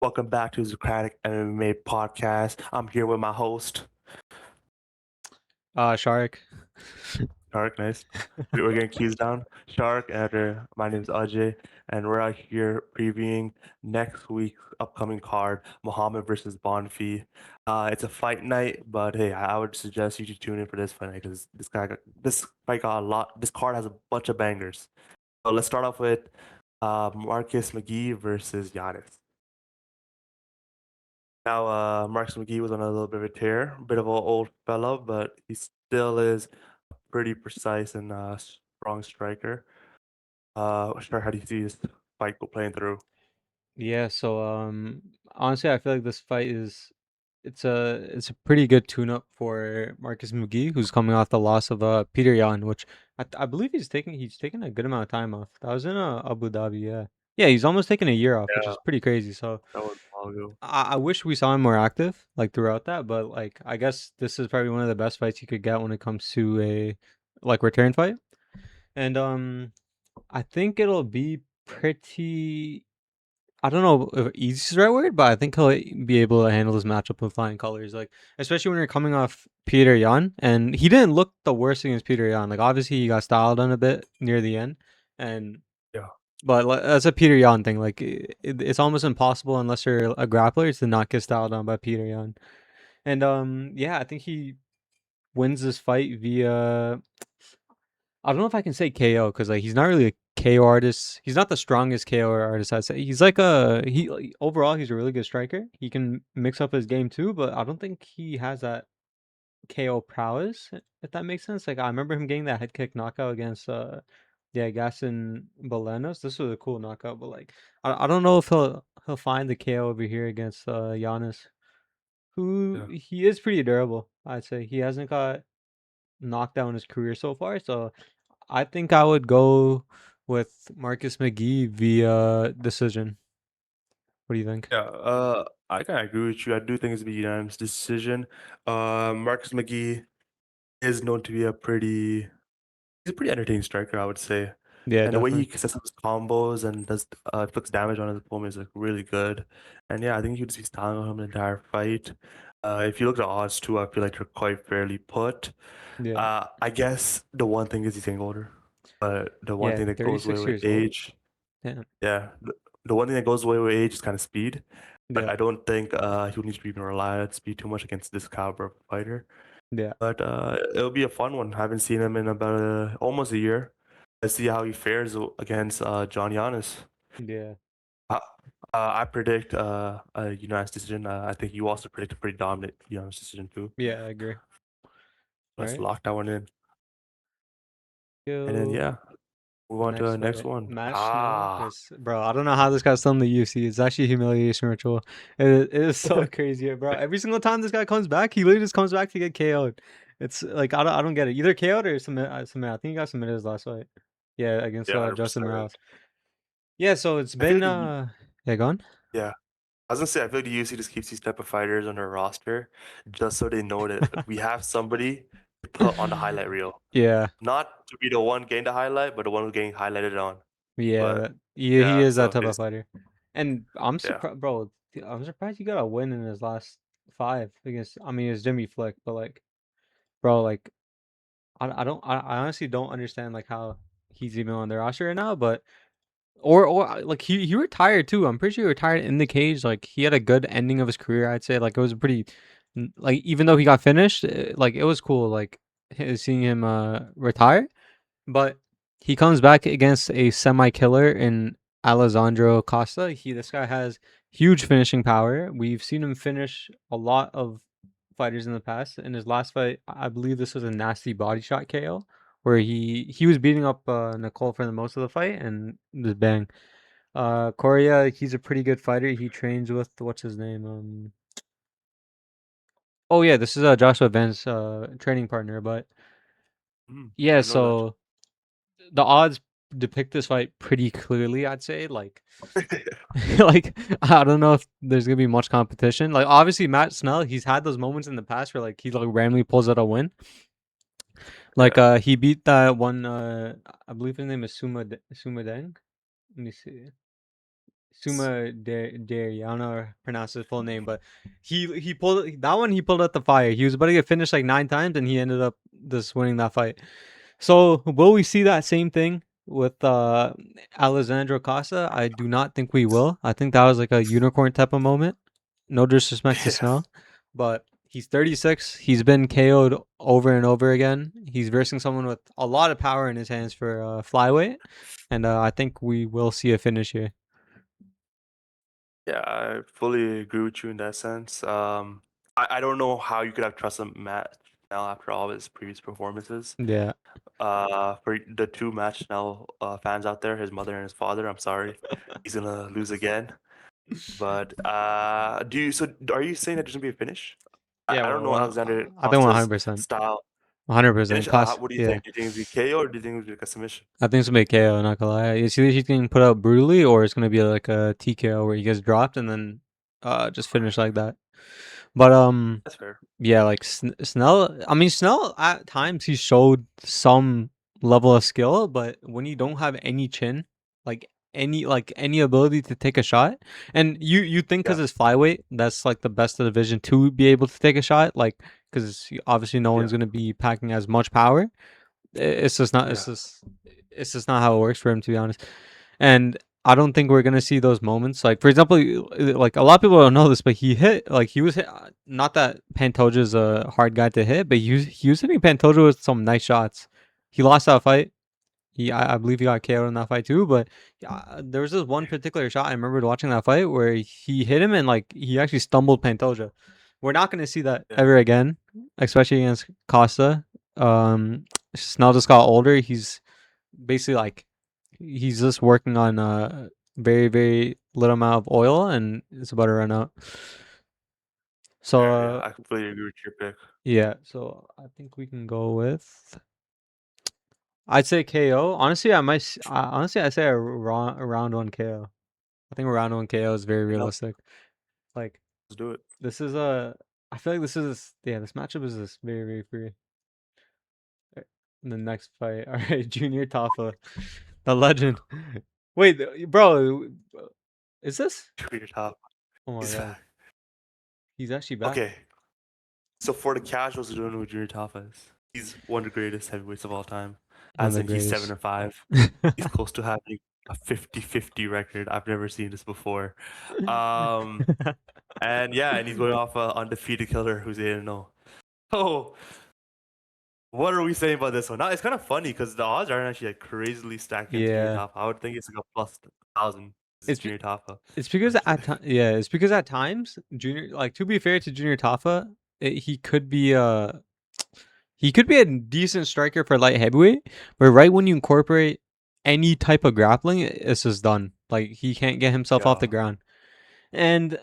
Welcome back to ZocraticMMA podcast. I'm here with my host, Shark. Shark. Nice. We're getting keys down. Shark, and my name is Ajay, and we're out here previewing next week's upcoming card, Muhammad versus Bonfim. It's a fight night, but hey, I would suggest you should tune in for this fight night because this fight got a lot. This card has a bunch of bangers. So let's start off with Marcus McGee versus Giannis. Now, Marcus McGee was on a little bit of a tear, a bit of an old fella, but he still is a pretty precise and strong striker. Sure, how do you see this fight playing through? Yeah, so honestly I feel like this fight is it's a pretty good tune-up for Marcus McGee, who's coming off the loss of Peter Yan, which I believe he's taking a good amount of time off. That was in Abu Dhabi, yeah. Yeah, he's almost taking a year off, which Yeah, is pretty crazy. So that was a while ago. I wish we saw him more active, like throughout that, but like I guess this is probably one of the best fights you could get when it comes to a like return fight. And I think it'll be pretty I don't know if easy is the right word, but I think he'll be able to handle this matchup with flying colors. Like, especially when you're coming off Peter Yan, and he didn't look the worst against Peter Yan. Like, obviously he got styled on a bit near the end, and Yeah, but that's a Peter Yan thing. Like, it's almost impossible unless you're a grappler to not get styled on by Peter Yan. And yeah, I think he wins this fight via I don't know if I can say KO because like he's not really a KO artist. He's not the strongest KO artist I'd say. He's like overall he's a really good striker. He can mix up his game too, but I don't think he has that KO prowess, if that makes sense. Like I remember him getting that head kick knockout against yeah, Gaston Belenos. This was a cool knockout, but like I don't know if he'll find the KO over here against Giannis, who yeah, he is pretty durable, I'd say. He hasn't got knocked out in his career so far, so I think I would go with Marcus McGee via decision. What do you think? yeah. I kind of agree with you. I do think it's a unanimous decision. Marcus McGee is known to be he's a pretty entertaining striker, I would say. Yeah, And the way he definitely. sets up his combos and does inflicts damage on his opponent is like really good. And yeah, I think you would just be styling on him the entire fight. If you look at the odds too, I feel like they're quite fairly put. Yeah. I guess the one thing is he's getting older, but the one Yeah, thing that goes away 36 with years old. age, Damn. yeah, the one thing that goes away with age is kind of speed. But Yeah. I don't think he'll need to even rely on speed too much against this caliber of fighter. Yeah. But it'll be a fun one. Haven't seen him in about almost a year. Let's see how he fares against John Giannis. Yeah. Uh, I predict a unanimous decision. I think you also predict a pretty dominant unanimous decision too. Yeah, I agree. All Let's right. lock that one in. And then Go yeah, move on to next the next fight. one. Matt Schnell Ah, versus bro. I don't know how this guy's still in the UFC. It's actually a humiliation ritual. It is so crazy, bro. Every single time this guy comes back, he literally just comes back to get KO'd. It's like I don't get it. Either KO'd or submit. I think he got submitted his last fight. Yeah, against yeah, Justin 100%. Morales. Yeah, so it's I feel been like yeah, go on. yeah. I was gonna say I feel like the UFC just keeps these type of fighters on their roster just so they know that we have somebody to put on the highlight reel. Yeah, Not to be the one getting the highlight, but the one who's getting highlighted on. yeah, But he yeah, is that so type of it's fighter. And I'm yeah, surprised, bro. I'm surprised he got a win in his last five against. I mean, it's Jimmy Flick, but like, bro, like, I honestly don't understand like how he's even on the roster right now. But or like he retired too. I'm pretty sure he retired in the cage. Like he had a good ending of his career. I'd say like it was a pretty like even though he got finished, like it was cool. Like seeing him retire. But he comes back against a semi-killer in Alessandro Costa. This guy has huge finishing power. We've seen him finish a lot of fighters in the past. In his last fight, I believe this was a nasty body shot KO where he was beating up Nicole for the most of the fight and just bang. Korea, he's a pretty good fighter. He trains with what's his name? Oh yeah, this is Joshua Van's training partner. But I yeah, didn't know that. so the odds depict this fight pretty clearly, I'd say. Like, like I don't know if there's gonna be much competition. Like, obviously Matt Snell, he's had those moments in the past where like he like randomly pulls out a win. Like, Yeah, he beat that one. I believe his name is Suma Deng. Let me see. Dairy. I don't know how to pronounce his full name, but he pulled that one. He pulled out the fire. He was about to get finished like 9 times, and he ended up just winning that fight. So will we see that same thing with Alessandro Costa? I do not think we will. I think that was like a unicorn type of moment. No disrespect to Yeah. Snell, but he's 36. He's been KO'd over and over again. He's versing someone with a lot of power in his hands for flyweight, and I think we will see a finish here. Yeah, I fully agree with you in that sense. I don't know how you could have trusted Matt now after all of his previous performances. Yeah. For the two Match Now fans out there, his mother and his father, I'm sorry, he's gonna lose again. But are you saying that there's gonna be a finish? Yeah, I don't know Alexander I think Costa's 100%. style. Finish? 100%. Cost. What do you Yeah. think? Do you think it's gonna be KO or do you think it's gonna be like a submission? I think it's gonna be a KO, not gonna lie. It's either he's getting put out brutally or it's gonna be like a TKO where he gets dropped and then just finish like that. But That's fair. yeah, like Snell. I mean, Snell at times he showed some level of skill, but when you don't have any chin, like any ability to take a shot, and you think because Yeah, it's flyweight, that's like the best of the division to be able to take a shot, like because obviously no yeah, one's gonna be packing as much power. It's just not. yeah, It's just not how it works for him, to be honest. And I don't think we're gonna see those moments. Like for example, like a lot of people don't know this, but he hit like he was hit. Not that Pantoja's a hard guy to hit, but he was hitting Pantoja with some nice shots. He lost that fight. I believe he got KO'd in that fight too. But there was this one particular shot I remember watching that fight where he hit him and like he actually stumbled Pantoja. We're not gonna see that yeah. ever again, especially against Costa. Snell just got older. He's basically like he's just working on very very little amount of oil and it's about to run out. So Fair, yeah, I completely agree with your pick. yeah, so I think we can go with I'd say KO. Honestly, honestly I say a round one KO. I think a round one KO is very You know, realistic. Like let's do it. this is a I feel like this is yeah, this matchup is just very very free. The next fight. All right, Junior Tafa, the legend. Wait, bro, is this? Your top. Oh my He's god, back. he's actually back. Okay, so for the casuals who don't know who Junior Tafa is, he's one of the greatest heavyweights of all time. One of As the in, he's 7 greatest. and 5. He's close to having a 50-50 record. I've never seen this before. Um, and yeah, and he's going off a undefeated killer who's 8 and 0. Oh, what are we saying about this one? Now it's kind of funny because the odds aren't actually like crazily stacked against Junior Yeah, Tafa. I would think it's like a plus 1,000. This is it's be- Junior Tafa. it's because it's because at times Junior, like to be fair to Junior Tafa, he could be a decent striker for light heavyweight, but right when you incorporate any type of grappling, it's just done. Like he can't get himself off Yeah, the ground. And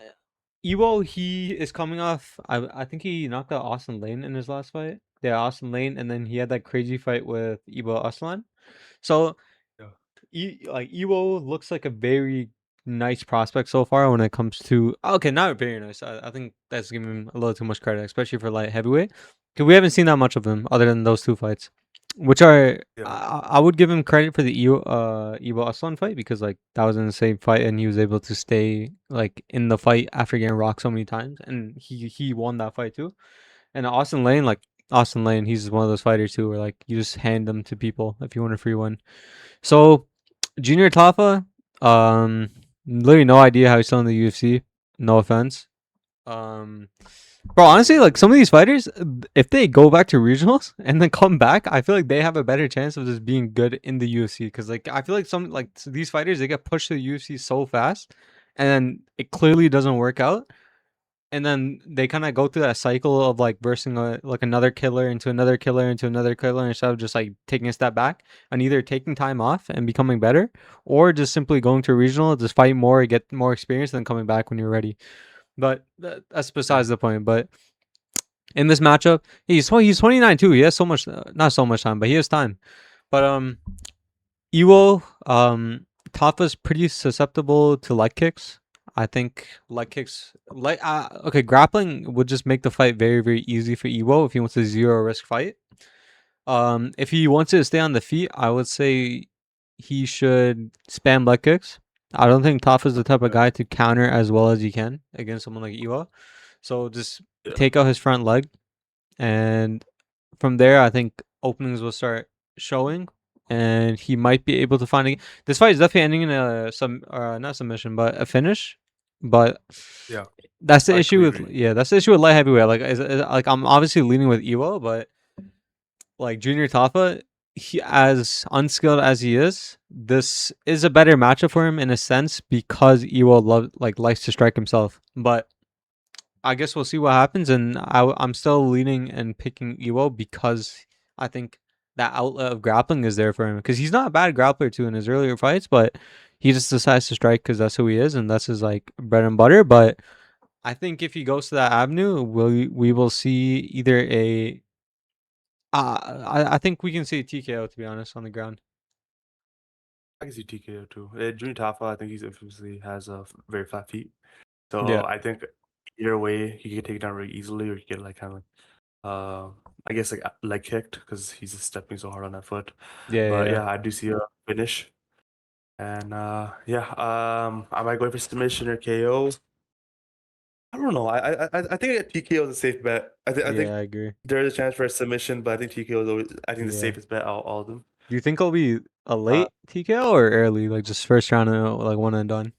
Evo, he is coming off. I think he knocked out Austin Lane in his last fight. Yeah, Austin Lane, and then he had that crazy fight with Ibo Aslan. So yeah, like Evo looks like a very nice prospect so far when it comes to okay, not very nice. I think that's giving him a little too much credit, especially for light heavyweight. Because we haven't seen that much of him other than those two fights, which are yeah, I would give him credit for the Evo Aslan fight because like that was in the same fight and he was able to stay like in the fight after getting rocked so many times and he won that fight too. And Austin Lane, he's one of those fighters too where like you just hand them to people if you want a free win. So Junior Tafa, literally no idea how he's still in the UFC. No offense. Um, bro, honestly, like some of these fighters, if they go back to regionals and then come back, I feel like they have a better chance of just being good in the UFC. Because like I feel like these fighters they get pushed to the UFC so fast, and then it clearly doesn't work out and then they kind of go through that cycle of like versing like another killer into another killer into another killer instead of just like taking a step back and either taking time off and becoming better or just simply going to a regional, just fight more, get more experience, and then coming back when you're ready. But that's yeah. besides the point. But in this matchup, he's 29 too. He has so much, not so much time, but he has time. But Iwo, Tafa's pretty susceptible to leg kicks. I think leg kicks, okay, grappling would just make the fight very, very easy for Iwo if he wants a zero risk fight. If he wants to stay on the feet, I would say he should spam leg kicks. I don't think Toph is the type of Yeah. guy to counter as well as he can against someone like Iwa. So just Yeah. take out his front leg, and from there, I think openings will start showing, and he might be able to find this fight is definitely ending in a not submission, but a finish. But Yeah. that's the I issue with completely agree. that's the issue with light heavyweight. Like, like I'm obviously leaning with Iwo, but like Junior Tafa, he as unskilled as he is, this is a better matchup for him in a sense because Iwo likes to strike himself. But I guess we'll see what happens, and I'm still leaning and picking Iwo because I think that outlet of grappling is there for him because he's not a bad grappler too in his earlier fights, but he just decides to strike because that's who he is and that's his like bread and butter. But I think if he goes to that avenue, we will see either a I think we can see a TKO to be honest on the ground. I can see TKO too. Junior Tafa, I think he's infamously has a very flat feet. Yeah, So I think either way, he could take it down really easily, or he could like kind of I guess like leg kicked because he's just stepping so hard on that foot. yeah, yeah, But yeah. yeah, I do see a finish, and yeah, am I going for submission or KO? I don't know. I think a TKO is a safe bet. I think Yeah, I agree. there's a chance for a submission, but I think TKO is always I think the Yeah. safest bet out of all of them. Do you think it'll be a Uh, late TKO or early, like just first round and like one and done?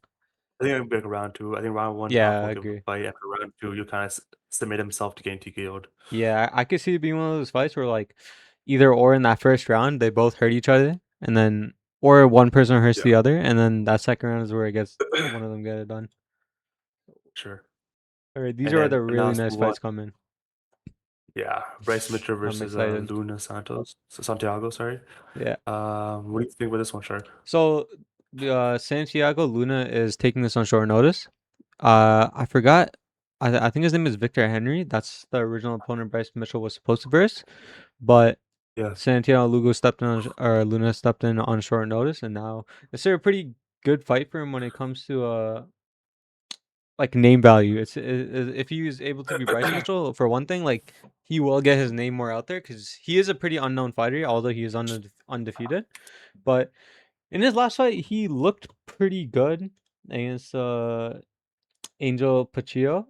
I think I'm back round two. I think round one, Top Yeah, I will give a agree. fight. After round two, you kind of submit himself to getting TKO'd. Yeah, I could see it being one of those fights where like either or in that first round they both hurt each other, and then or one person hurts Yeah, the other, and then that second round is where it gets one of them get it done. sure. All right, these And are where then the now really let's nice move on. fights come in. Yeah, Bryce Mitchell I'm versus excited. Luna Santos, Santiago. Sorry. Yeah. What do you think about this one, Shark? So, Santiago Luna is taking this on short notice. I forgot. I think his name is Victor Henry. That's the original opponent Bryce Mitchell was supposed to verse, but Yeah, Santiago Lugo stepped in or Luna stepped in on short notice, and now it's a pretty good fight for him when it comes to like name value. If he is able to be Bryce Mitchell for one thing, like he will get his name more out there because he is a pretty unknown fighter, although he is undefeated. But in his last fight, he looked pretty good against Angel Pacheco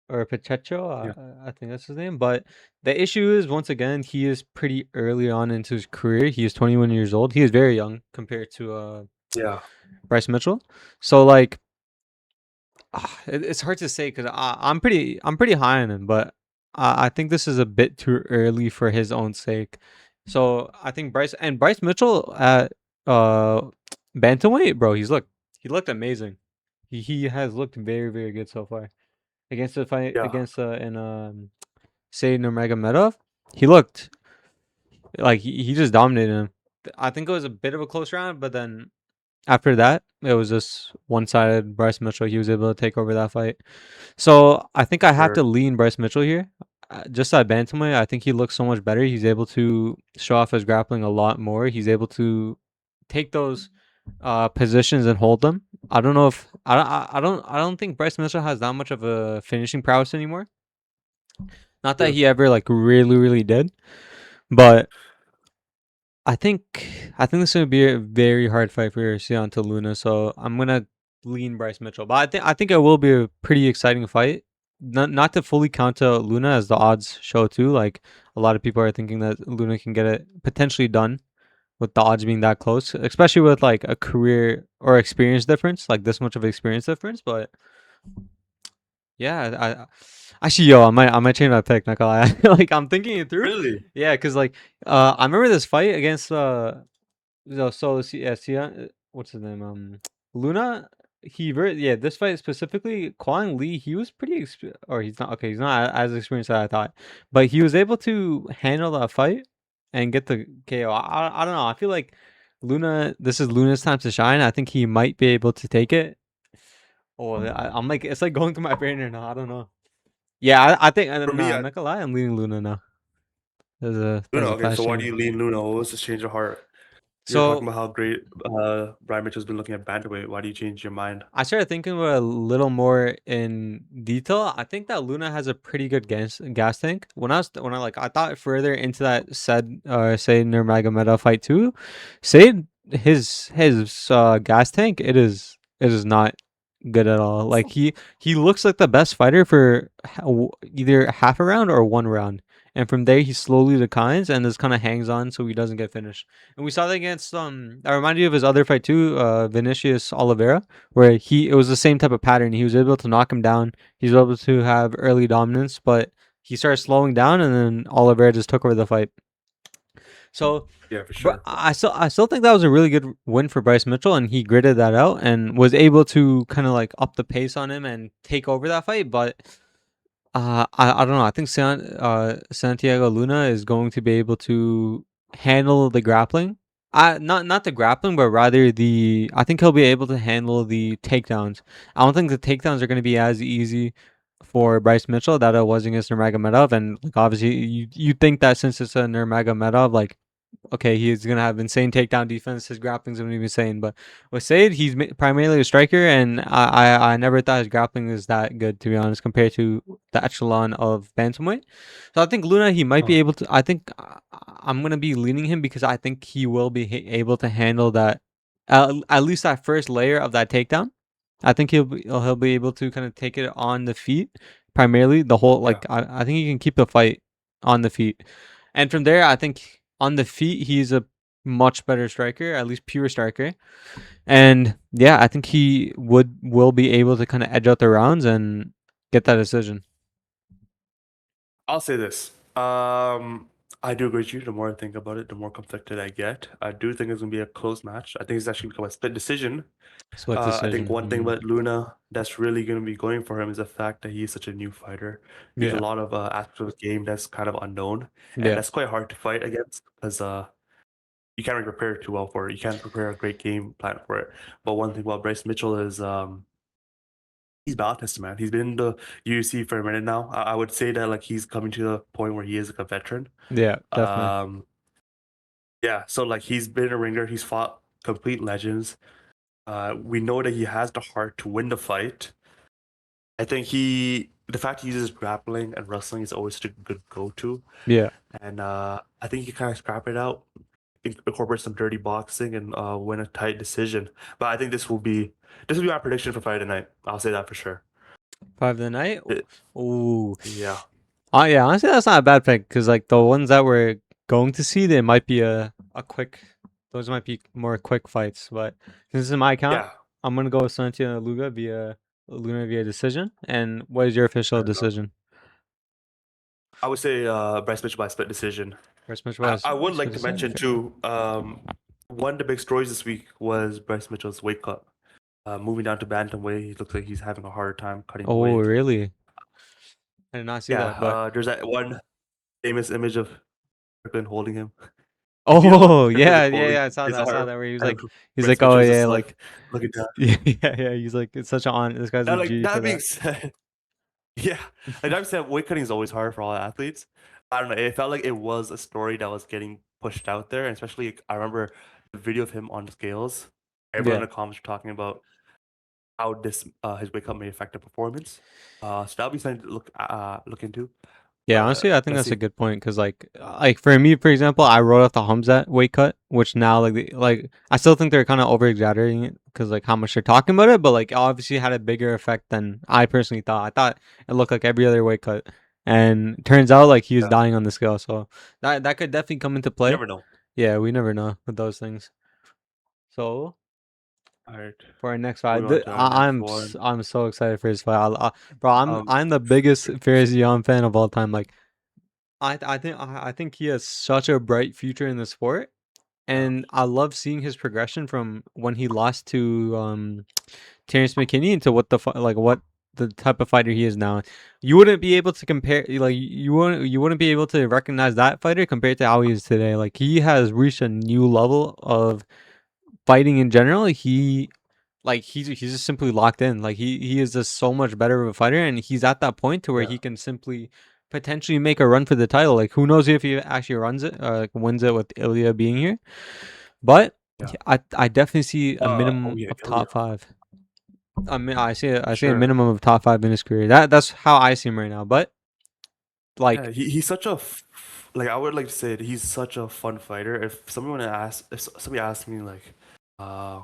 or Pacheco. yeah, I think that's his name. But the issue is, once again, he is pretty early on into his career. He is 21 years old. He is very young compared to yeah. Bryce Mitchell. So like, it's hard to say because I'm pretty high on him, but I think this is a bit too early for his own sake. So I think Bryce Mitchell at uh bantamweight, bro, he looked amazing. He has looked very very good so far against the fight Yeah, against in say Nurmagomedov. He looked like he just dominated him. I think it was a bit of a close round, but then after that, it was just one sided. Bryce Mitchell, he was able to take over that fight. So I think I have sure. to lean Bryce Mitchell here. Just at bantamweight, I think he looks so much better. He's able to show off his grappling a lot more. He's able to take those positions and hold them. I don't know if I don't think Bryce Mitchell has that much of a finishing prowess anymore. Not that Yeah. he ever like really really did, but I think this is gonna be a very hard fight for Cianto Luna, so I'm gonna lean Bryce Mitchell. But I think it will be a pretty exciting fight. Not to fully count out Luna as the odds show too. Like a lot of people are thinking that Luna can get it potentially done with the odds being that close, especially with like a career or experience difference, like this much of experience difference. But yeah, actually, yo, I might change my pick. Not gonna lie, like I'm thinking it through. Really? Yeah, cause like I remember this fight against what's his name? Luna. Yeah, this fight specifically, Kwang Lee. He was or he's not okay. He's not as experienced as I thought, but he was able to handle that fight and get the KO. I don't know. I feel like Luna. This is Luna's time to shine. I think he might be able to take it. Oh, I'm like it's like going through my brain right now. I don't know. Yeah, I think For no, me, I'm not gonna lie. I'm leaning Luna now. Luna. There's a Okay, fast so why do change. you lean Luna? What was this change of heart? You were talking So about how great Brian Mitchell's been looking at bantamweight. Why do you change your mind? I started thinking about it a little more in detail. I think that Luna has a pretty good gas tank. When I like I thought further into that said say Nurmagomedov fight too, say his gas tank, it is is not good at all. Like he looks like the best fighter for either half a round or one round, and from there he slowly declines and just kind of hangs on so he doesn't get finished. And we saw that against I remind you of his other fight too, Vinicius Oliveira, where it was the same type of pattern. He was able to knock him down. He was able to have early dominance, but he started slowing down, and then Oliveira just took over the fight. So, Yeah, for but sure. I still think that was a really good win for Bryce Mitchell, and he gritted that out and was able to kind of like up the pace on him and take over that fight. But I don't know. I think Santiago Luna is going to be able to handle the grappling. Not the grappling, but rather the. I think he'll be able to handle the takedowns. I don't think the takedowns are going to be as easy for Bryce Mitchell that it was against Nurmagomedov, and like obviously you think that since it's a Nurmagomedov, like okay, he's gonna have insane takedown defense. His grappling's gonna be insane. But with Said, he's primarily a striker, and I never thought his grappling was that good, to be honest, compared to the echelon of bantamweight. So I think Luna, he might be Oh, able to. I think I'm gonna be leaning him because I think he will be able to handle that, at least that first layer of that takedown. I think he'll be able to kind of take it on the feet, primarily the whole yeah. like I think he can keep the fight on the feet, and from there I think on the feet he's a much better striker, at least pure striker. And yeah, I think he will be able to kind of edge out the rounds and get that decision. I'll say this. I do agree with you. The more I think about it, the more conflicted I get. I do think it's gonna be a close match. I think it's actually become a split decision. Split I think decision. one thing about Luna that's really gonna be going for him is the fact that he's such a new fighter. There's a Yeah. lot of aspects of his game that's kind of unknown, and Yeah. that's quite hard to fight against because you can't really prepare too well for it. You can't prepare a great game plan for it. But one thing about Bryce Mitchell is he's battle tested, man. He's been in the UFC for a minute now. I would say that like he's coming to the point where he is like a veteran. Yeah. Definitely. Um, yeah, so like he's been a ringer. He's fought complete legends. We know that he has the heart to win the fight. I think the fact he uses grappling and wrestling is always a good go-to. Yeah. And I think he kind of scrap it out, incorporate some dirty boxing, and win a tight decision. But I think this will be my prediction for fight tonight. I'll say that for sure. Five of the night. It, Ooh. yeah, Oh yeah. Honestly, that's not a bad pick because like the ones that we're going to see, they might be a quick. Those might be more quick fights. But since this is my account, yeah. I'm gonna go with Santiago Luna via decision. And what is your official Fair enough. decision? I would say Bryce Mitchell by split decision. First match I, was I would split like to decision. mention too. One of the big stories this week was Bryce Mitchell's weight cut. Moving down to bantamweight, he looks like he's having a harder time cutting Oh weight. really? I did not see Yeah, that, but there's that one famous image of Strickland holding him. You know, when oh Strickland's yeah, like yeah, holding yeah. I saw his that. I saw arm, that where and he's Bryce like, oh Mitchell's yeah, just like like looking down. yeah, yeah, yeah. He's like, it's such an. This guy's a And like G for that being that. said, yeah, like that being said, weight cutting is always hard for all athletes. I don't know. It felt like it was a story that was getting pushed out there, and especially I remember the video of him on the scales. Everyone in Yeah, the comments were talking about how this his weight cut may affect the performance. So that'll be something to look into. yeah. Honestly, I think Let's that's a see. good point because like for me, for example, I wrote off the Hamzat weight cut, which now like I still think they're kind of over exaggerating it because like how much they're talking about it, but like obviously had a bigger effect than I personally thought. I thought it looked like every other weight cut, and turns out like he was Yeah, dying on the scale. So that could definitely come into you play. never know. Yeah, we never know with those things. So All right, for our next fight, moving on to our next one. I'm so excited for his fight. Bro, Um, I'm the biggest Fares Young fan of all time. Like I think he has such a bright future in the sport, yeah, and I love seeing his progression from when he lost to Terrence McKinney into what the type of fighter he is now. You wouldn't be able to compare like you wouldn't be able to recognize that fighter compared to how he is today. Like he has reached a new level of fighting in general. He's just simply locked in. Like he is just so much better of a fighter, and he's at that point to where yeah, he can simply potentially make a run for the title. Like who knows if he actually runs it, like wins it with Ilya being here. But yeah. I definitely see a Oh minimum yeah, of Ilya, top five. I mean, I see a sure. minimum of top five in his career. That's how I see him right now. But Yeah, like, he's such a like I would like to say that he's such a fun fighter. If somebody asks me like, uh,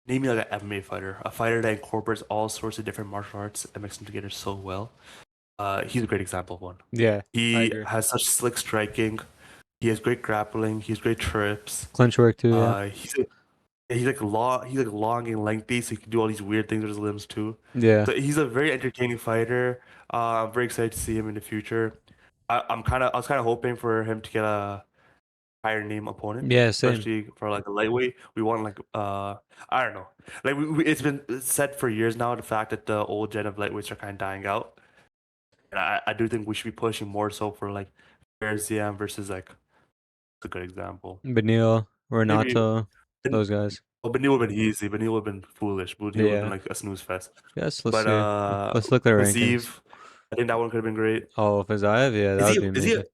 name me like an MMA fighter, a fighter that incorporates all sorts of different martial arts and makes them together so well. He's a great example of one. Yeah, I He agree. has such slick striking. He has great grappling. He has great trips. Clinch work too, yeah. He's he's like long. He's like long and lengthy, so he can do all these weird things with his limbs too. Yeah. So he's a very entertaining fighter. I'm very excited to see him in the future. I was kind of hoping for him to get a higher name opponent, Yeah, same. especially for like a lightweight. We want like I don't know. Like it's been said for years now the fact that the old gen of lightweights are kind of dying out, and I do think we should be pushing more so for like Ziam versus like a good example. Benil, Maybe Renato, Ben, those guys. well, Benil would have been easy. Benil would have been foolish. Benil would have been Yeah. like a snooze fest. Yes, let's But see. Let's look at the rankings. Fazeev, I think that one could have been great. Oh, Fazayev, yeah, that would be Is he amazing.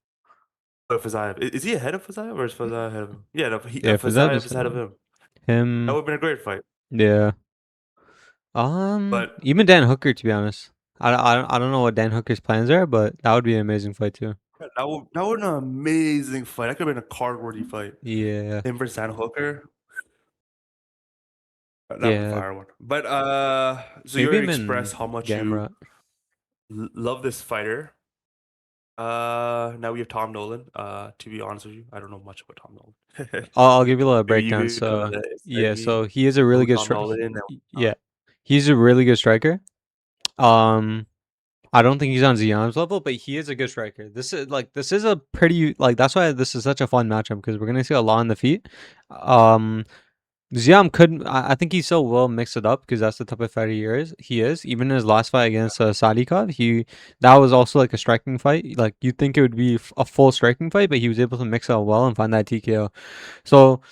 Fazaev? Is he ahead of Fazaev or is Fazaev ahead of him? Yeah, no, Yeah, Fazayev Fazaev is is ahead of him. That him. would have been a great fight. Yeah. But Even Dan Hooker, to be honest. I don't know what Dan Hooker's plans are, but that would be an amazing fight too. that would an amazing fight. That could have been a card-worthy fight. Yeah. Him versus Dan Hooker. That would be a Yeah. fire one. But so you Maybe already him expressed and how much you Gamrot. love this fighter. Now we have Tom Nolan. To be honest with you, I don't know much about Tom Nolan. I'll give you a little Maybe breakdown. you could So tell yeah, me so he is a really who good Tom striker. Nolan is and Yeah, he's a really good striker. Um, I don't think he's on Zion's level, but he is a good striker. This is a pretty like that's why this is such a fun matchup because we're gonna see a lot on the feet. Um, Ziam could I think he so will mix it up because that's the type of fighter he is. He is even in his last fight against Sadikov. That was also like a striking fight. Like you'd think it would be a full striking fight, but he was able to mix it up well and find that TKO. So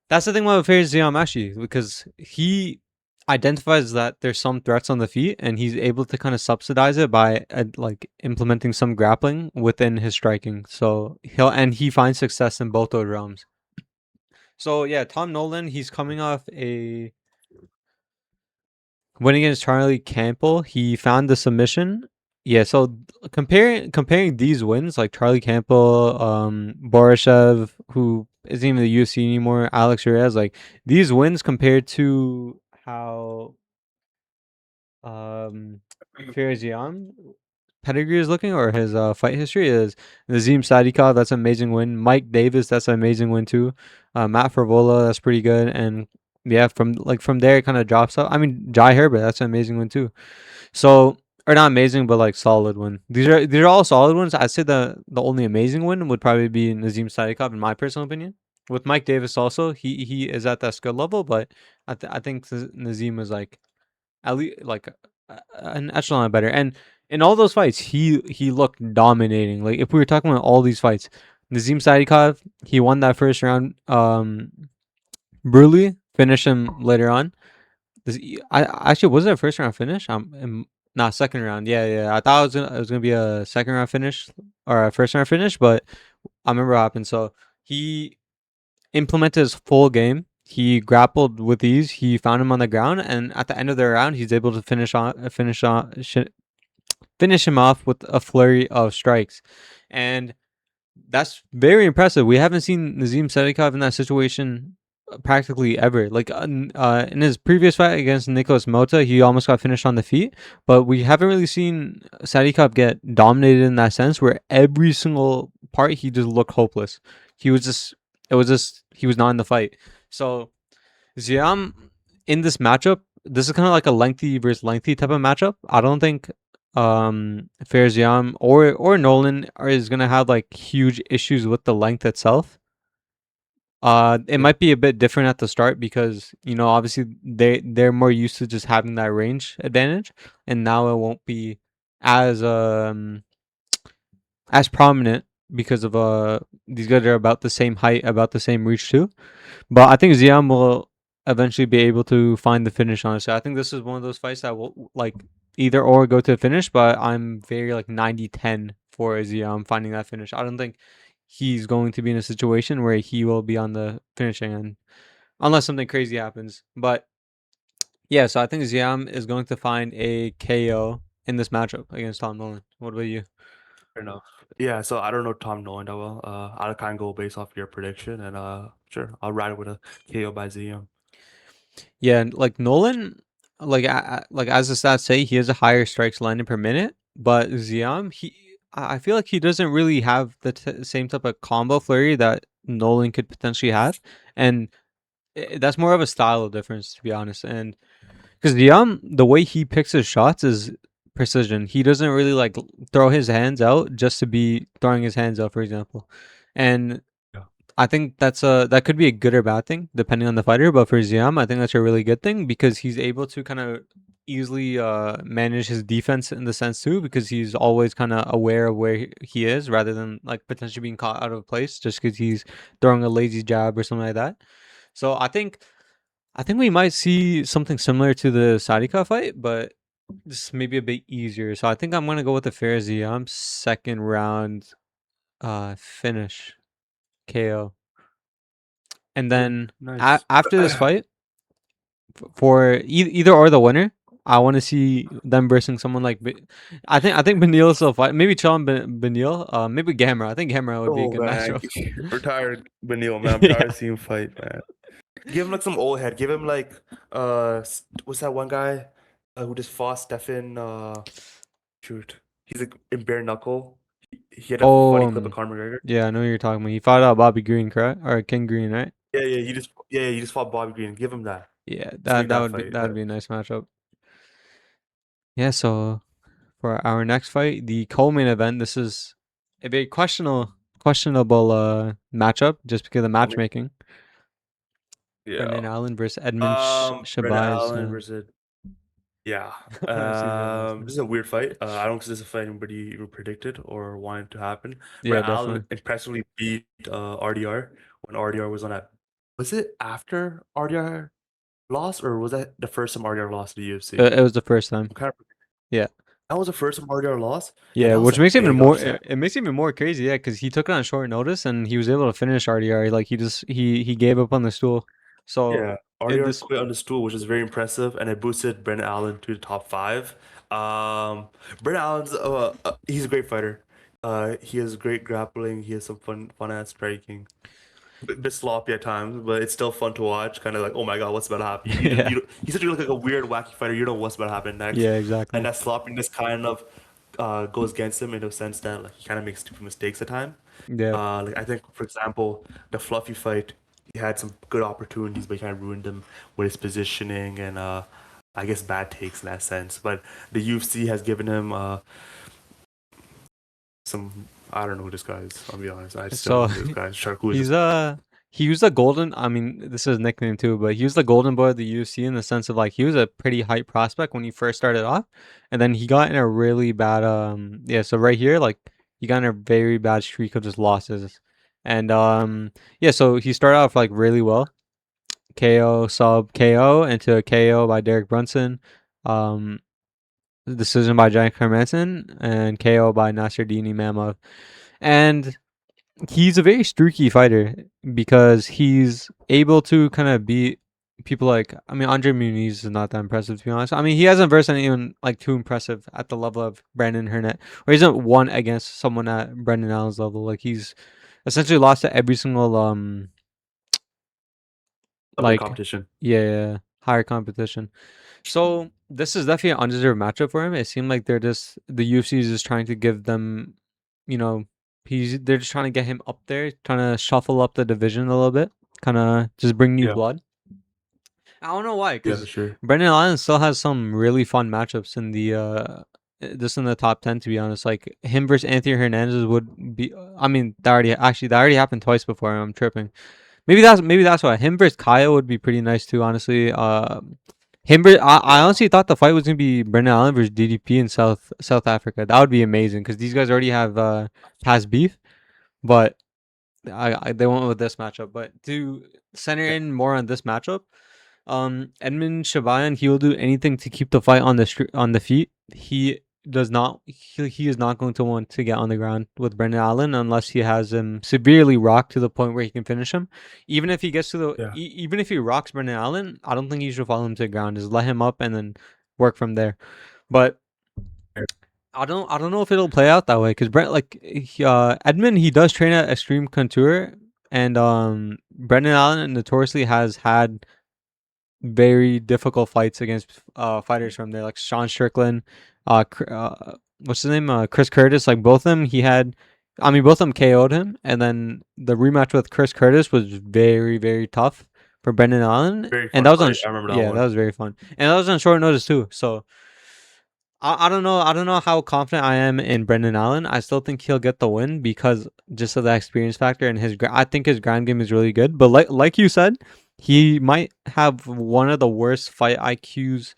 that's the thing about Fares Ziam actually, because he identifies that there's some threats on the feet, and he's able to kind of subsidize it by like implementing some grappling within his striking. So he finds success in both those realms. So yeah, Tom Nolan, he's coming off a win against Charlie Campbell. He found the submission. Yeah, so comparing these wins, like Charlie Campbell, Borishev, who isn't even in the UFC anymore, Alex Reyes, like these wins compared to how Farizian pedigree is looking or his fight history is Nazim Sadikov, that's an amazing win. Mike Davis, that's an amazing win too. Matt Favola, that's pretty good. And yeah, from there it kind of drops out. I mean, Jai Herbert, that's an amazing win too. So or not amazing, but like solid win. These are all solid ones. I'd say the only amazing win would probably be Nazim Sadikov in my personal opinion. With Mike Davis also, he is at that skill level, but I think Nazim is like at least like an echelon better. And in all those fights, he looked dominating. Like if we were talking about all these fights, Nazim Sadikov, he won that first round. Bruley finished him later on. I actually was it a first round finish? Not second round. Yeah. I thought it was gonna be a second round finish or a first round finish, but I remember what happened. So he implemented his full game. He grappled with ease. He found him on the ground, and at the end of the round, he's able to finish him off with a flurry of strikes, and that's very impressive. We haven't seen Nazim Sadikov in that situation practically ever. Like in his previous fight against Nicholas Mota, he almost got finished on the feet, but we haven't really seen Sadikov get dominated in that sense where every single part he just looked hopeless. He was just he was not in the fight. So Ziam in this matchup, this is kind of like a lengthy versus lengthy type of matchup. I don't think Fair Ziam or Nolan is gonna have like huge issues with the length itself. It yeah, might be a bit different at the start because obviously they're more used to just having that range advantage, and now it won't be as as prominent because of these guys are about the same height, about the same reach too. But I think Ziam will eventually be able to find the finish on it. So I think this is one of those fights that will like either or go to the finish, but I'm very like 90-10 for Ziam finding that finish. I don't think he's going to be in a situation where he will be on the finishing end unless something crazy happens. But yeah, so I think Ziam is going to find a KO in this matchup against Tom Nolan. What about you? fair enough. Yeah, so I don't know Tom Nolan that well. I'll kind of go based off your prediction, and sure, I'll ride it with a KO by ZM. Yeah, and, like Nolan, like as the stats say, he has a higher strikes landed per minute, but Ziam, I feel like he doesn't really have the same type of combo flurry that Nolan could potentially have, and that's more of a style difference, to be honest. And because Ziam, the way he picks his shots is precision. He doesn't really like throw his hands out just to be throwing his hands out, for example, and Yeah. I think that could be a good or bad thing depending on the fighter. But for Ziam, I think that's a really good thing because he's able to kind of easily manage his defense in the sense too, because he's always kind of aware of where he is rather than like potentially being caught out of place just because he's throwing a lazy jab or something like that. So I think we might see something similar to the Sadika fight, but just maybe a bit easier. So I think I'm gonna go with the fair Ziam second round finish KO. And Okay. then Nice. after this fight, for either or the winner, I want to see them versing someone like. I think Benil is still fight. Maybe Chon Benil. Maybe Gamera. I think Gamera would be a Oh good man, matchup. retired Benil, man. I'm tired Yeah. of seeing him fight, man. Give him like some old head. Give him like what's that one guy who just fought Stefan? Shoot, he's like in bare knuckle. He had a Oh, funny clip of Conor McGregor. yeah, I know what you're talking about. He fought Bobby Green, correct? Or King Green, right? Yeah, he just fought Bobby Green. Give him that. Yeah, Let's that make that that would be fight. that would be a nice matchup. Yeah. So for our next fight, the co-main event, this is a very questionable matchup just because of the I mean, matchmaking. yeah. Brendan Allen versus Edmund Brendan Shabazz. Allen versus yeah. I've seen that last This name. is a weird fight. I don't think this is a fight anybody even predicted or wanted to happen. Yeah, Brendan Allen definitely. impressively beat RDR when RDR was on that. Was it after RDR lost, or was that the first time RDR lost to the UFC? It was the first time. I'm kind of Yeah. that was the first time RDR lost. Yeah, Yeah, that was which a makes it even big more upset. it makes it even more crazy, yeah, because he took it on short notice and he was able to finish RDR. Like he gave up on the stool. So Yeah, in RDR this quit on the stool, which is very impressive, and it boosted Brendan Allen to the top five. Brendan Allen's he's a great fighter. He has great grappling. He has some fun ass striking. Bit sloppy at times, but it's still fun to watch. Kind of like, oh my God, what's about to happen? yeah. He's such like a weird, wacky fighter. You know what's about to happen next, Yeah, and exactly. that sloppiness kind of goes against him in the sense that like he kind of makes stupid mistakes at times. Yeah. Like I think, for example, the Fluffy fight, he had some good opportunities, but he kind of ruined them with his positioning and I guess bad takes in that sense. But the UFC has given him some. I don't know who this guy is. I'll be honest. I still don't So know who this guy is. Shark, who is he's this guy? he was the golden I mean, this is his nickname too, but he was the golden boy of the UFC in the sense of like he was a pretty hype prospect when he first started off. And then he got in a really bad yeah, so right here, like he got in a very bad streak of just losses. And yeah, so he started off like really well. KO sub KO into a KO by Derek Brunson. Um Decision by Jack Hermanson and KO by Nasruddin Imamov. And he's a very streaky fighter because he's able to kind of beat people like I mean Andre Muniz is not that impressive to be honest. I mean he hasn't versed anyone like too impressive at the level of Brandon Hernet, or he hasn't won against someone at Brendan Allen's level. Like he's essentially lost to every single Up in like competition. yeah, higher competition. So this is definitely an undeserved matchup for him. It seemed like they're just the UFC is just trying to give them, you know, they're just trying to get him up there, trying to shuffle up the division a little bit, kind of just bring new Yeah, blood. I don't know why, yeah, for because sure. Brendan Allen still has some really fun matchups in the just in the top 10 to be honest. Like him versus Anthony Hernandez would be. I mean, that already happened twice before. I'm tripping. Maybe that's why him versus Kaya would be pretty nice too. Honestly, I Yeah, honestly thought the fight was gonna be Brendan Allen versus DDP in South Africa. That would be amazing because these guys already have past beef, but they went with this matchup. But to center yeah, in more on this matchup, Edmund Shabayan, he will do anything to keep the fight on on the feet. He is not going to want to get on the ground with Brendan Allen unless he has him severely rocked to the point where he can finish him. Even if he gets to yeah. even if he rocks Brendan Allen, I don't think he should follow him to the ground. Just let him up and then work from there. But I don't know if it'll play out that way because Edmund, he does train at Extreme Couture, and Brendan Allen notoriously has had very difficult fights against fighters from there, like Sean Strickland, what's his name, Chris Curtis. Like both of them, both of them KO'd him, and then the rematch with Chris Curtis was very very tough for Brendan Allen, Very and fun that was fight. I remember that yeah, that one. was very fun, and that was on short notice too. So I don't know. I don't know how confident I am in Brendan Allen. I still think he'll get the win because just of the experience factor and I think his ground game is really good. But like you said, he might have one of the worst fight IQs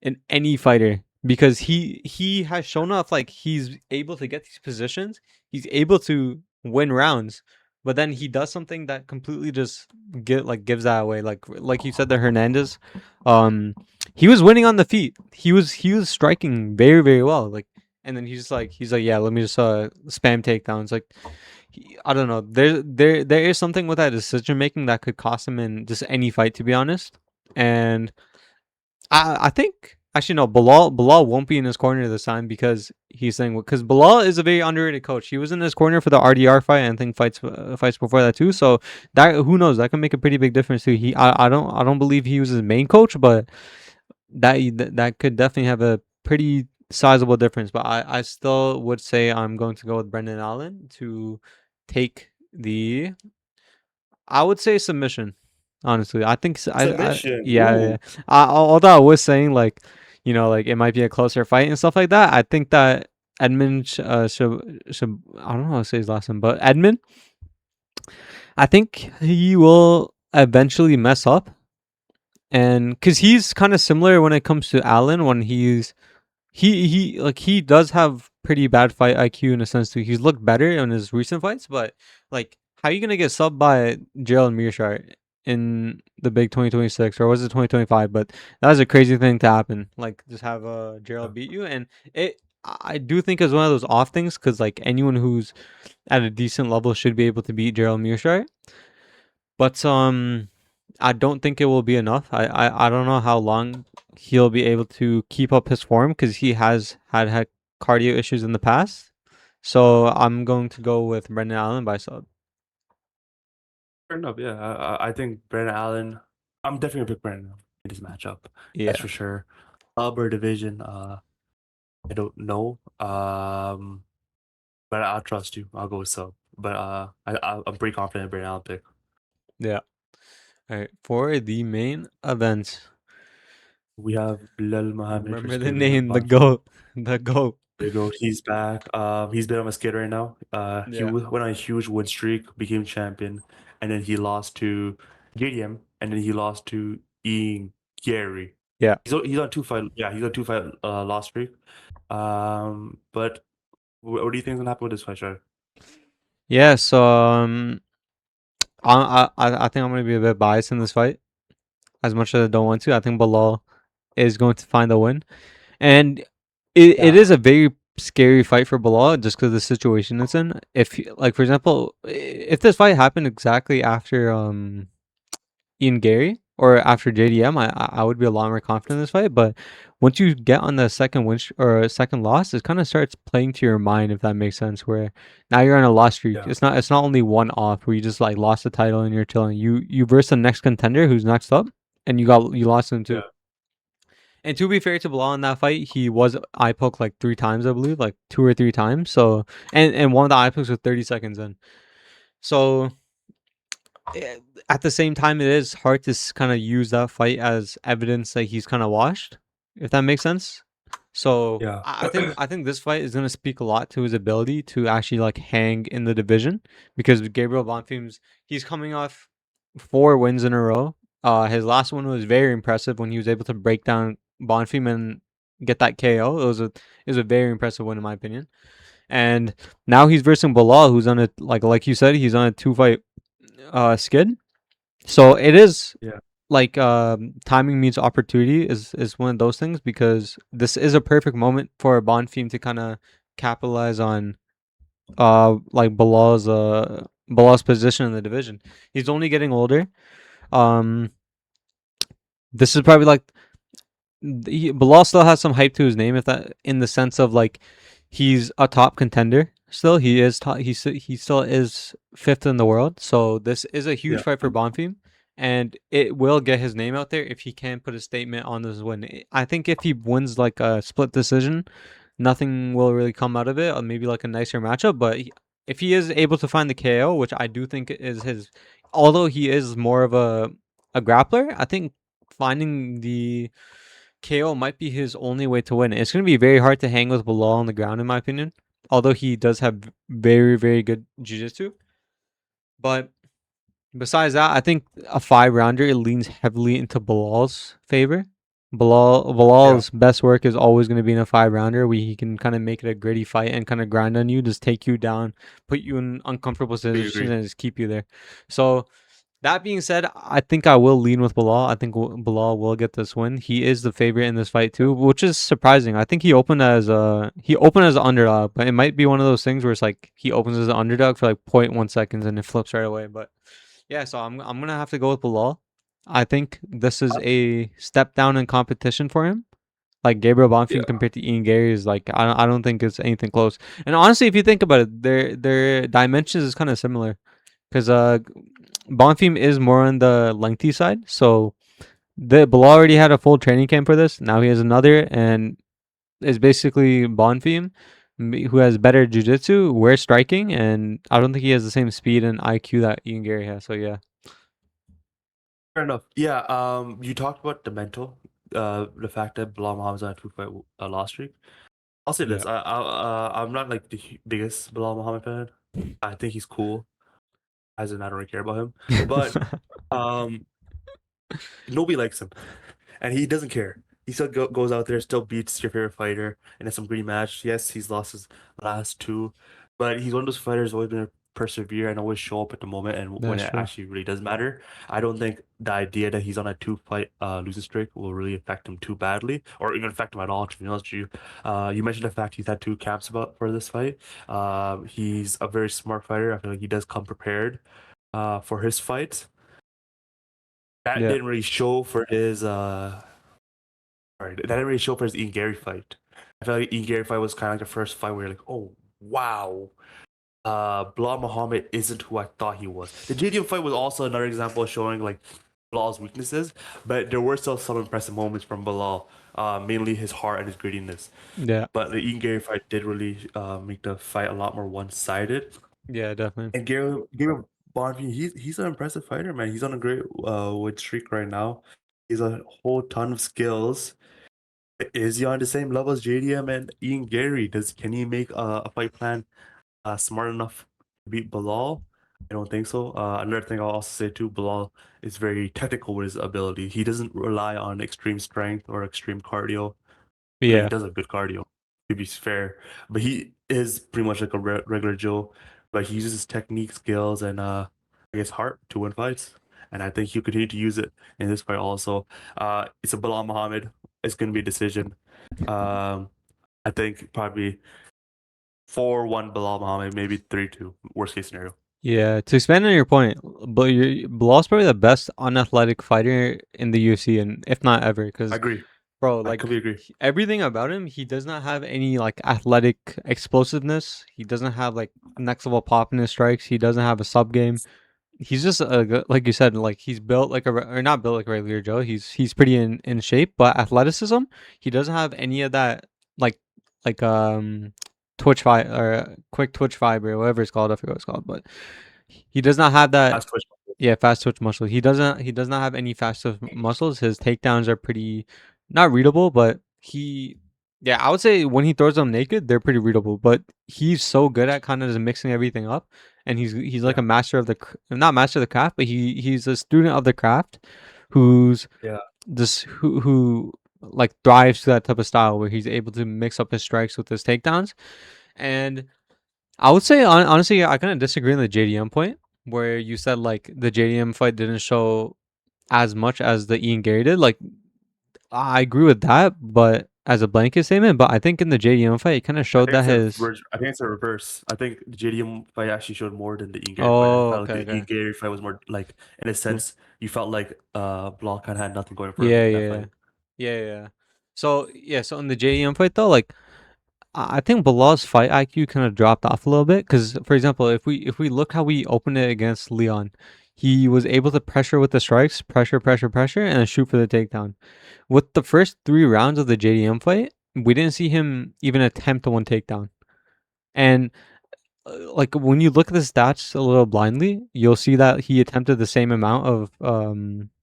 in any fighter because he has shown off like he's able to get these positions. He's able to win rounds, but then he does something that completely just gives that away. Like you said, the Hernandez, um, he was winning on the feet. He was striking very very well. Like, and then he's like yeah, let me just spam takedowns. Like, I don't know. There is something with that decision making that could cost him in just any fight, to be honest. And I think actually no, Belal won't be in his corner this time because he's saying because Belal is a very underrated coach. He was in his corner for the RDR fight and I think fights before that too. So that who knows, that can make a pretty big difference too. I don't believe he was his main coach, but that could definitely have a pretty sizable difference. But I still would say I'm going to go with Brendan Allen to take the I would say submission. Honestly, I think Submission. yeah, yeah. Ooh. Although I was saying like, like it might be a closer fight and stuff like that. I think that Edmund should I don't know how to say his last name, but Edmund, I think he will eventually mess up, and because he's kind of similar when it comes to Allen when he does have pretty bad fight IQ in a sense too. He's looked better in his recent fights, but like, how are you gonna get subbed by Gerald Mearshart in the big 2026 or was it 2025? But that was a crazy thing to happen. Like, just have Gerald beat you, and I do think it's one of those off things because like anyone who's at a decent level should be able to beat Gerald Mearshart. But I don't think it will be enough. I don't know how long he'll be able to keep up his form because he has had cardio issues in the past. So I'm going to go with Brendan Allen by sub. Fair enough. Yeah, I think Brandon Allen. I'm definitely gonna pick Brandon Allen in this matchup. That's Yeah, for sure. Upper division. I don't know. But I'll trust you. I'll go with sub. But I'm pretty confident in Brandon Allen pick. yeah. All right, for the main event, We have Bilal Mohammed remember versus the Gabriel name, the Bonfim. goat, the goat. There you go. He's back. He's been on a skid right now. Yeah, Went on a huge win streak, became champion, and then he lost to JDM, and then he lost to Ian Gary. yeah, He's on 2 fight. Yeah, he's on 2 fight loss streak. But what do you think is gonna happen with this fight, Shar? yeah. So I think I'm gonna be a bit biased in this fight. As much as I don't want to, I think Belal is going to find the win. And it Yeah, is a very scary fight for Bilal just because of the situation it's in. If like for example, if this fight happened exactly after Ian Gary or after JDM, I would be a lot more confident in this fight. But once you get on the second or second loss, it kind of starts playing to your mind if that makes sense. Where now you're on a loss streak. yeah, It's not only one off where you just like lost the title and you're chilling. You verse the next contender who's next up, and you lost him too. yeah, And to be fair to Bilal in that fight, he was eye poked like 3 times, I believe, like 2 or 3 times. So, and one of the eye pokes was 30 seconds in. So, eh, at the same time, it is hard to kind of use that fight as evidence that he's kind of washed, if that makes sense. So, yeah, I think this fight is gonna speak a lot to his ability to actually like hang in the division because Gabriel Bonfim's he's coming off 4 wins in a row. His last one was very impressive when he was able to break down Bonfim and get that KO. It was a very impressive win in my opinion. And now he's versing Bilal, who's on a like you said, he's on a 2 fight skid. So it is yeah, like timing meets opportunity is one of those things because this is a perfect moment for Bonfim to kind of capitalize on like Bilal's position in the division. He's only getting older. Um, this is probably like Bilal still has some hype to his name, if that in the sense of like he's a top contender. Still, he still is fifth in the world. So this is a huge yeah. fight for Bonfim, and it will get his name out there if he can put a statement on this win. I think if he wins like a split decision, nothing will really come out of it, or maybe like a nicer matchup. But if he is able to find the KO, which I do think is his, although he is more of a grappler, I think finding the KO might be his only way to win. It's going to be very hard to hang with Belal on the ground, in my opinion. Although he does have very, very good jiu-jitsu. But besides that, I think a 5 rounder it leans heavily into Bilal's favor. Yeah, Bilal's best work is always going to be in a 5 rounder where he can kind of make it a gritty fight and kind of grind on you, just take you down, put you in uncomfortable we positions, agree. and just keep you there. So that being said, I think I will lean with Belal. I think Belal will get this win. He is the favorite in this fight too, which is surprising. I think he opened as an underdog, but it might be one of those things where it's like he opens as an underdog for like zero point 0.1 seconds and it flips right away. But yeah, so I'm gonna have to go with Belal. I think this is a step down in competition for him. Like Gabriel Yeah, Bonfim compared to Ian Gary is like I don't think it's anything close. And honestly, if you think about it, their dimensions is kind of similar because Bonfim is more on the lengthy side. So the Bilal already had a full training camp for this. Now he has another, and is basically Bonfim, who has better jiu-jitsu, worse striking, and I don't think he has the same speed and IQ that Ian Gary has. So yeah, fair enough. Yeah, you talked about the mental, the fact that Bilal Muhammad's on a 2 fight loss streak. I'll say yeah, this: I'm not like the biggest Bilal Muhammad fan. I think he's cool, as in I don't really care about him. But um, nobody likes him, and he doesn't care. He still goes out there, still beats your favorite fighter in some gritty match. Yes, he's lost his last two, but he's one of those fighters who's always going to persevere and always show up at the moment and when that's it true. actually really does matter. I don't think the idea that he's on a 2 fight losing streak will really affect him too badly, or even affect him at all. To be honest with you, you mentioned the fact he's had two camps about for this fight. He's a very smart fighter. I feel like he does come prepared for his fights. That Yeah, didn't really show for his Right. That didn't really show up for his Ian Gary fight. I feel like Ian Gary fight was kind of like the first fight where you're like, oh wow, Bilal Muhammad isn't who I thought he was. The JDM fight was also another example of showing like Bilal's weaknesses, but there were still some impressive moments from Bilal, mainly his heart and his grittiness. yeah, But the Ian Gary fight did really make the fight a lot more one-sided. yeah, definitely. And Gary Bonfim, he's an impressive fighter, man. He's on a great win streak right now. He's a whole ton of skills. Is he on the same level as JDM and Ian Gary? Can he make a fight plan smart enough to beat Bilal? I don't think so. Another thing I'll also say too, Bilal is very technical with his ability. He doesn't rely on extreme strength or extreme cardio. He Yeah, does have good cardio, to be fair, but he is pretty much like a regular Joe. But he uses his technique, skills, and I guess heart to win fights. And I think he'll continue to use it in this fight also. It's a Bilal Muhammad. It's going to be a decision. Um, I think probably 4-1 Bilal Muhammad, maybe 3-2. Worst case scenario. yeah. To expand on your point, but Bilal's probably the best unathletic fighter in the UFC, and if not ever, I because agree. bro, I like completely agree. everything about him, he does not have any like athletic explosiveness. He doesn't have like next level pop in his strikes. He doesn't have a sub game. He's just like you said, like he's built like or not built like a regular Joe. He's pretty in shape, but athleticism, he doesn't have any of that like like twitch fiber or quick twitch fiber, or whatever it's called. I forget what it's called, but he does not have that. That's Twitch. Yeah, fast twitch muscle. He does not have any fast twitch muscles. His takedowns are pretty not readable, but yeah, I would say when he throws them naked, they're pretty readable. But he's so good at kind of just mixing everything up, and he's like Yeah. a master of not master of the craft, but he's a student of the craft, who's Yeah. this who like thrives to that type of style where he's able to mix up his strikes with his takedowns. And I would say honestly, I kind of disagree on the JDM point where you said like the JDM fight didn't show as much as the Ian Gary did. Like I agree with that, but as a blanket statement, but I think in the JDM fight, it kind of showed that his. I think it's a reverse. I think the JDM fight actually showed more than the Ian Gary fight. I Oh, felt like okay, the Ian okay. Gary fight was more like, in a sense, you felt like Blanc kind of had nothing going for him Yeah, in that yeah, fight. yeah, yeah. So yeah, so in the JDM fight though, like I think Bilal's fight IQ kind of dropped off a little bit because, for example, if we look how we opened it against Leon, he was able to pressure with the strikes, pressure, and then shoot for the takedown. With the first 3 rounds of the JDM fight, we didn't see him even attempt one takedown. And like when you look at the stats a little blindly, you'll see that he attempted the same amount of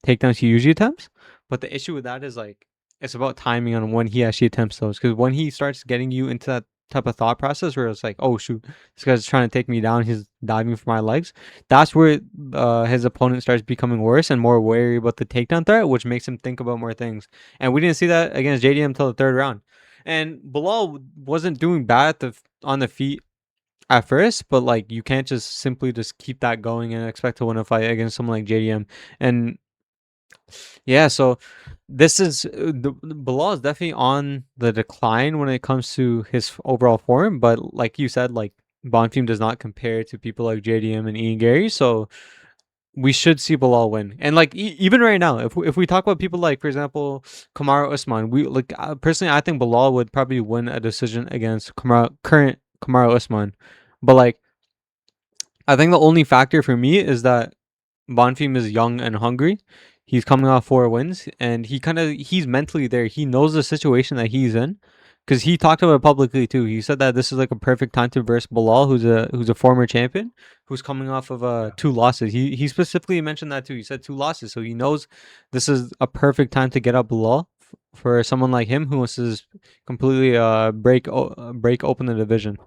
takedowns he usually attempts. But the issue with that is like it's about timing on when he actually attempts those. Because when he starts getting you into that type of thought process where it's like, oh shoot, this guy's trying to take me down, he's diving for my legs. That's where his opponent starts becoming worse and more wary about the takedown threat, which makes him think about more things. And we didn't see that against JDM until the third round. And Belal wasn't doing bad on the feet at first, but like you can't just simply just keep that going and expect to win a fight against someone like JDM. And yeah, so this is the Bilal is definitely on the decline when it comes to his overall form. But like you said, like Bonfim does not compare to people like JDM and Ian Gary, so we should see Bilal win. And like even right now, if we talk about people like, for example, Kamaru Usman, we like personally, I think Bilal would probably win a decision against current Kamaru Usman. But like I think the only factor for me is that Bonfim is young and hungry. He's coming off 4 wins, and he's mentally there. He knows the situation that he's in, because he talked about it publicly too. He said that this is like a perfect time to verse Bilal, who's a former champion, who's coming off of Yeah, 2 losses. He specifically mentioned that too. He said 2 losses, so he knows this is a perfect time to get up Bilal for someone like him who wants to just completely break open the division.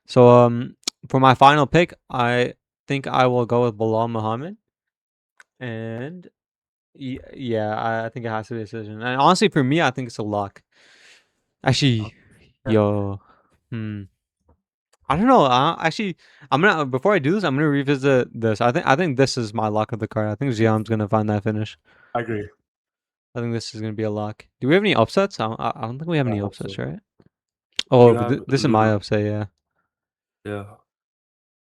So for my final pick, I think I will go with Bilal Muhammad, and yeah, I think it has to be a decision. And honestly, for me, I think it's a lock. Actually, yeah, yo, hmm, I don't know. Actually, I'm gonna before I do this, I'm gonna revisit this. I think this is my lock of the card. I think Ziam's gonna find that finish. I agree. I think this is gonna be a lock. Do we have any upsets? I don't think we have I any hope upsets, so. right? You Oh, but have this is my Lula. upset. Yeah. Yeah.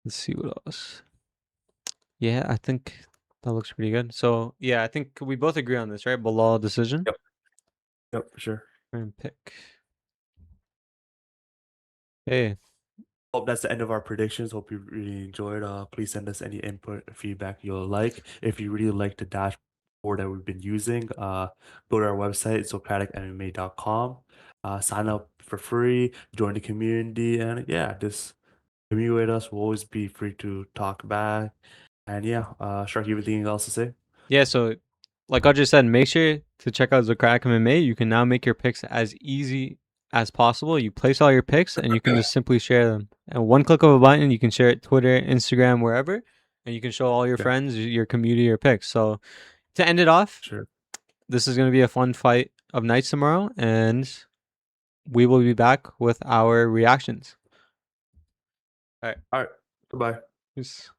Let's see what else. Yeah, I think that looks pretty good. So yeah, I think we both agree on this, right? Bilal decision. Yep. Yep. For sure. And pick. Hey, Hope that's the end of our predictions. Hope you really enjoyed. Please send us any input, feedback you'll like. If you really like the dashboard that we've been using, go to our website, ZocraticMMA.com. Sign up for free, join the community, and yeah, just communicate with us. We'll always be free to talk back. And yeah, Shark, you have anything else to say? yeah. So, like I just said, make sure to check out ZocraticMMA. You can now make your picks as easy as possible. You place all your picks, and you can just simply share them. And one click of a button, you can share it Twitter, Instagram, wherever, and you can show all your Yeah, friends, your community, your picks. So to end it off, sure. this is going to be a fun fight of nights tomorrow, and we will be back with our reactions. All right. All right. Goodbye. Peace.